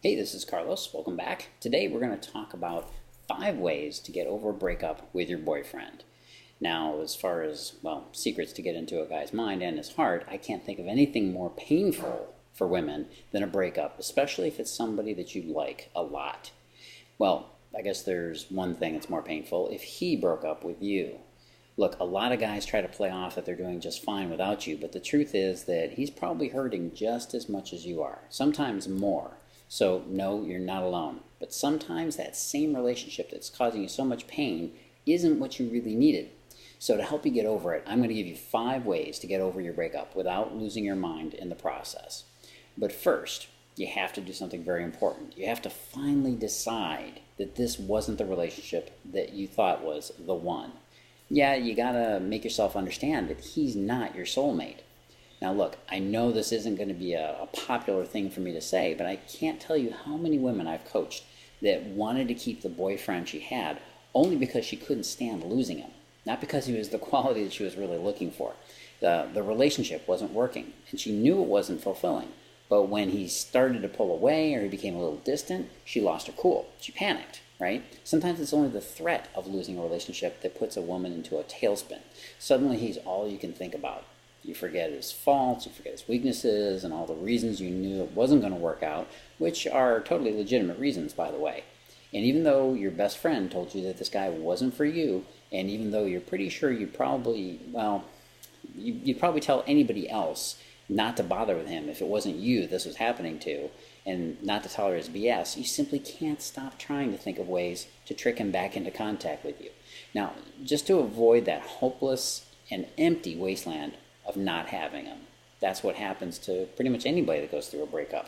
Hey, this is Carlos. Welcome back. Today we're going to talk about 5 ways to get over a breakup with your boyfriend. Now, as far as, secrets to get into a guy's mind and his heart, I can't think of anything more painful for women than a breakup, especially if it's somebody that you like a lot. Well, I guess there's one thing that's more painful: if he broke up with you. Look, a lot of guys try to play off that they're doing just fine without you, but the truth is that he's probably hurting just as much as you are, sometimes more. So, no, you're not alone. But sometimes that same relationship that's causing you so much pain isn't what you really needed. So to help you get over it, I'm going to give you 5 ways to get over your breakup without losing your mind in the process. But first, you have to do something very important. You have to finally decide that this wasn't the relationship that you thought was the one. Yeah, you got to make yourself understand that he's not your soulmate. Now look, I know this isn't going to be a popular thing for me to say, but I can't tell you how many women I've coached that wanted to keep the boyfriend she had only because she couldn't stand losing him. Not because he was the quality that she was really looking for. The relationship wasn't working, and she knew it wasn't fulfilling. But when he started to pull away or he became a little distant, she lost her cool. She panicked, right? Sometimes it's only the threat of losing a relationship that puts a woman into a tailspin. Suddenly he's all you can think about. You forget his faults, you forget his weaknesses, and all the reasons you knew it wasn't going to work out, which are totally legitimate reasons, by the way. And even though your best friend told you that this guy wasn't for you, and even though you're pretty sure you'd probably tell anybody else not to bother with him if it wasn't you this was happening to, and not to tolerate his BS, you simply can't stop trying to think of ways to trick him back into contact with you. Now, just to avoid that hopeless and empty wasteland of not having him. That's what happens to pretty much anybody that goes through a breakup.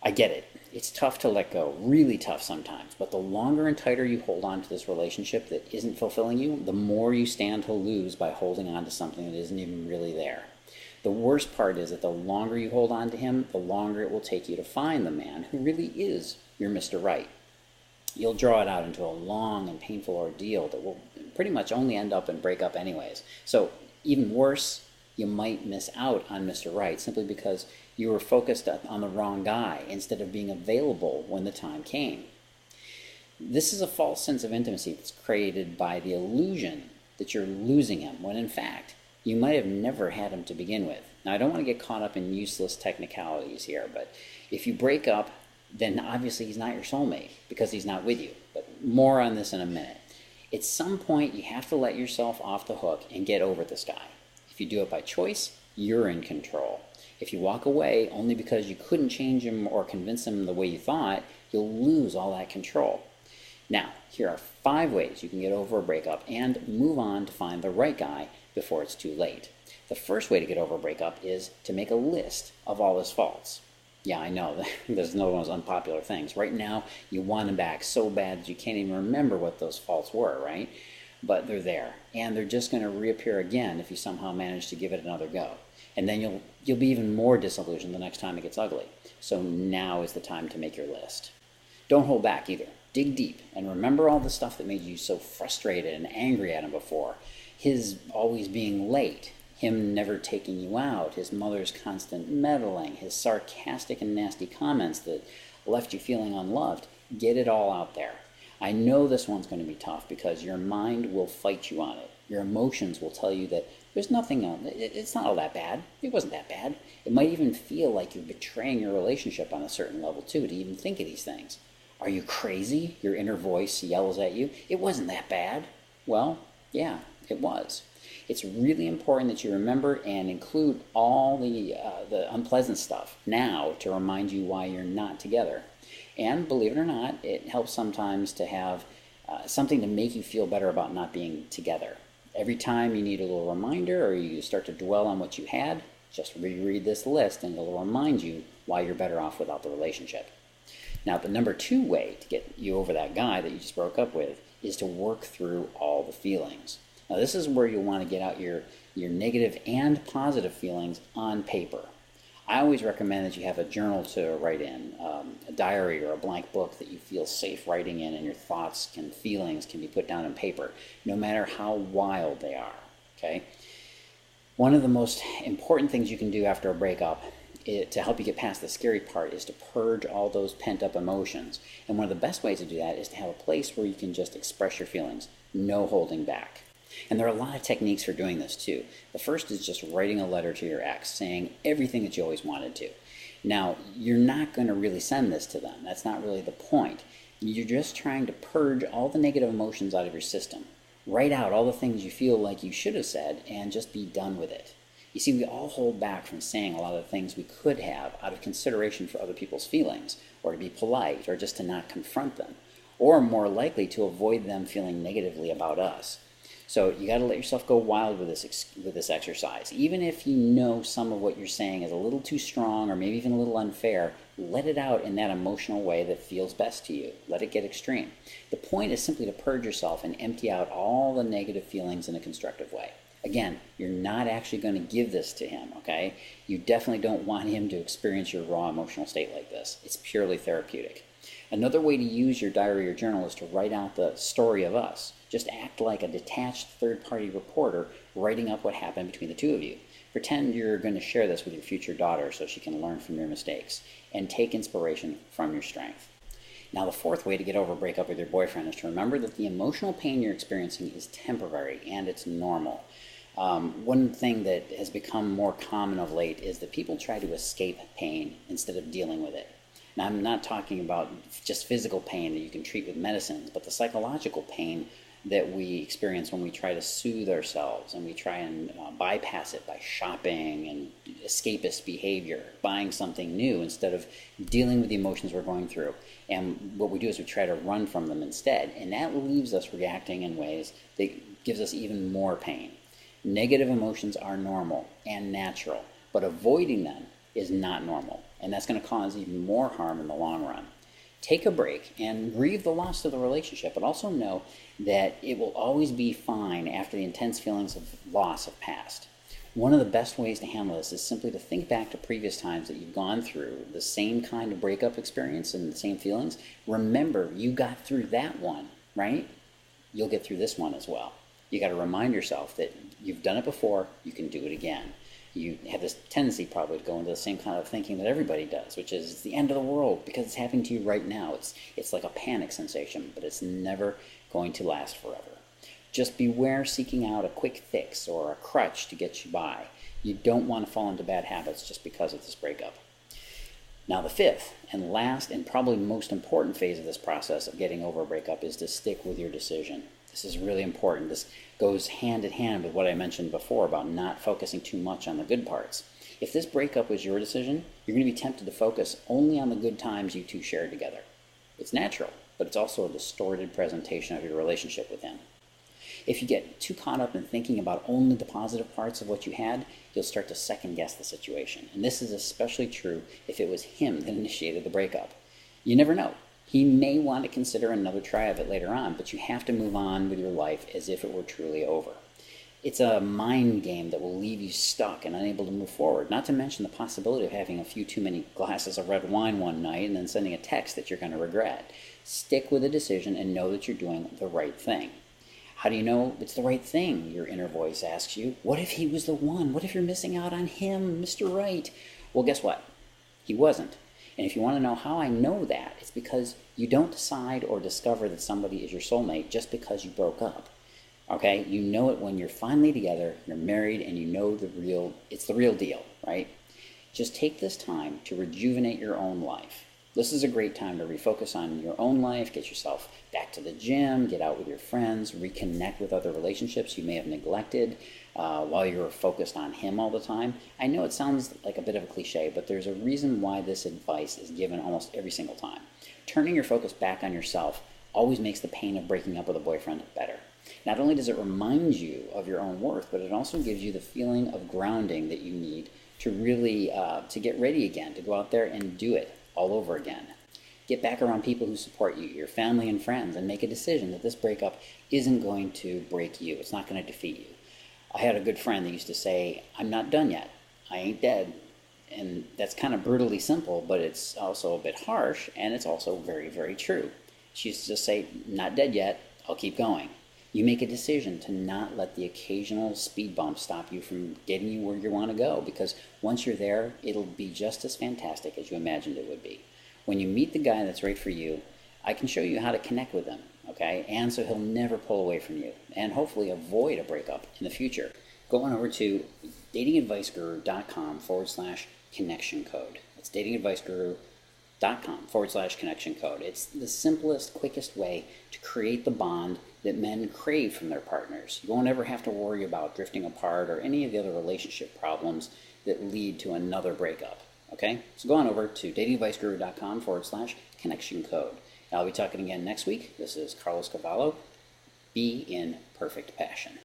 I get it. It's tough to let go, really tough sometimes, but the longer and tighter you hold on to this relationship that isn't fulfilling you, the more you stand to lose by holding on to something that isn't even really there. The worst part is that the longer you hold on to him, the longer it will take you to find the man who really is your Mr. Right. You'll draw it out into a long and painful ordeal that will pretty much only end up in breakup anyways. So even worse, you might miss out on Mr. Right simply because you were focused on the wrong guy instead of being available when the time came. This is a false sense of intimacy that's created by the illusion that you're losing him, when in fact, you might have never had him to begin with. Now, I don't want to get caught up in useless technicalities here, but if you break up, then obviously he's not your soulmate because he's not with you. But more on this in a minute. At some point, you have to let yourself off the hook and get over this guy. If you do it by choice, you're in control. If you walk away only because you couldn't change him or convince him the way you thought, you'll lose all that control. Now, here are 5 ways you can get over a breakup and move on to find the right guy before it's too late. The first way to get over a breakup is to make a list of all his faults. Yeah, I know, there's another one of those unpopular things. Right now, you want him back so bad that you can't even remember what those faults were, right? But they're there, and they're just going to reappear again if you somehow manage to give it another go. And then you'll be even more disillusioned the next time it gets ugly. So now is the time to make your list. Don't hold back either. Dig deep and remember all the stuff that made you so frustrated and angry at him before. His always being late, him never taking you out, his mother's constant meddling, his sarcastic and nasty comments that left you feeling unloved. Get it all out there. I know this one's going to be tough because your mind will fight you on it. Your emotions will tell you that there's nothing, it's not all that bad. It wasn't that bad. It might even feel like you're betraying your relationship on a certain level too, to even think of these things. Are you crazy? Your inner voice yells at you. It wasn't that bad. Well, yeah, it was. It's really important that you remember and include all the unpleasant stuff now to remind you why you're not together. And believe it or not, it helps sometimes to have something to make you feel better about not being together. Every time you need a little reminder or you start to dwell on what you had, just reread this list and it'll remind you why you're better off without the relationship. Now, the number 2 way to get you over that guy that you just broke up with is to work through all the feelings. Now, this is where you'll want to get out your negative and positive feelings on paper. I always recommend that you have a journal to write in, a diary or a blank book that you feel safe writing in, and your thoughts and feelings can be put down on paper, no matter how wild they are, okay? One of the most important things you can do after a breakup to help you get past the scary part is to purge all those pent-up emotions. And one of the best ways to do that is to have a place where you can just express your feelings, no holding back. And there are a lot of techniques for doing this too. The first is just writing a letter to your ex, saying everything that you always wanted to. Now, you're not going to really send this to them. That's not really the point. You're just trying to purge all the negative emotions out of your system. Write out all the things you feel like you should have said and just be done with it. You see, we all hold back from saying a lot of the things we could have out of consideration for other people's feelings, or to be polite, or just to not confront them, or more likely to avoid them feeling negatively about us. So you got to let yourself go wild with this exercise. Even if you know some of what you're saying is a little too strong or maybe even a little unfair, let it out in that emotional way that feels best to you. Let it get extreme. The point is simply to purge yourself and empty out all the negative feelings in a constructive way. Again, you're not actually going to give this to him, okay? You definitely don't want him to experience your raw emotional state like this. It's purely therapeutic. Another way to use your diary or journal is to write out the story of us. Just act like a detached third-party reporter writing up what happened between the two of you. Pretend you're going to share this with your future daughter so she can learn from your mistakes, and take inspiration from your strength. Now, the fourth way to get over a breakup with your boyfriend is to remember that the emotional pain you're experiencing is temporary and it's normal. One thing that has become more common of late is that people try to escape pain instead of dealing with it. Now, I'm not talking about just physical pain that you can treat with medicines, but the psychological pain that we experience when we try to soothe ourselves and we try and bypass it by shopping and escapist behavior, buying something new instead of dealing with the emotions we're going through. And what we do is we try to run from them instead, and that leaves us reacting in ways that gives us even more pain. Negative emotions are normal and natural, but avoiding them is not normal, and that's going to cause even more harm in the long run. Take a break and grieve the loss of the relationship, but also know that it will always be fine after the intense feelings of loss have passed. One of the best ways to handle this is simply to think back to previous times that you've gone through the same kind of breakup experience and the same feelings. Remember, you got through that one, right? You'll get through this one as well. You got to remind yourself that you've done it before, you can do it again. You have this tendency probably to go into the same kind of thinking that everybody does, which is it's the end of the world because it's happening to you right now. It's like a panic sensation, but it's never going to last forever. Just beware seeking out a quick fix or a crutch to get you by. You don't want to fall into bad habits just because of this breakup. Now, the fifth and last and probably most important phase of this process of getting over a breakup is to stick with your decision. This is really important. This goes hand in hand with what I mentioned before about not focusing too much on the good parts. If this breakup was your decision, you're going to be tempted to focus only on the good times you two shared together. It's natural, but it's also a distorted presentation of your relationship with him. If you get too caught up in thinking about only the positive parts of what you had, you'll start to second guess the situation. And this is especially true if it was him that initiated the breakup. You never know. He may want to consider another try of it later on, but you have to move on with your life as if it were truly over. It's a mind game that will leave you stuck and unable to move forward, not to mention the possibility of having a few too many glasses of red wine one night and then sending a text that you're going to regret. Stick with the decision and know that you're doing the right thing. How do you know it's the right thing? Your inner voice asks you. What if he was the one? What if you're missing out on him, Mr. Right? Well, guess what? He wasn't. And if you want to know how I know that, it's because you don't decide or discover that somebody is your soulmate just because you broke up. Okay? You know it when you're finally together, you're married, and you know it's the real deal, right? Just take this time to rejuvenate your own life. This is a great time to refocus on your own life, get yourself back to the gym, get out with your friends, reconnect with other relationships you may have neglected while you were focused on him all the time. I know it sounds like a bit of a cliche, but there's a reason why this advice is given almost every single time. Turning your focus back on yourself always makes the pain of breaking up with a boyfriend better. Not only does it remind you of your own worth, but it also gives you the feeling of grounding that you need to really to get ready again, to go out there and do it all over again. Get back around people who support you, your family and friends, and make a decision that this breakup isn't going to break you. It's not going to defeat you. I had a good friend that used to say, I'm not done yet. I ain't dead. And that's kind of brutally simple, but it's also a bit harsh, and it's also very, very true. She used to just say, not dead yet, I'll keep going. You make a decision to not let the occasional speed bump stop you from getting you where you want to go, because once you're there, it'll be just as fantastic as you imagined it would be. When you meet the guy that's right for you, I can show you how to connect with him, okay? And so he'll never pull away from you and hopefully avoid a breakup in the future. Go on over to datingadviceguru.com/connection code. It's datingadviceguru.com/connection code. It's the simplest, quickest way to create the bond that men crave from their partners. You won't ever have to worry about drifting apart or any of the other relationship problems that lead to another breakup. Okay? So go on over to datingadviceguru.com/connection code. I'll be talking again next week. This is Carlos Cavallo. Be in perfect passion.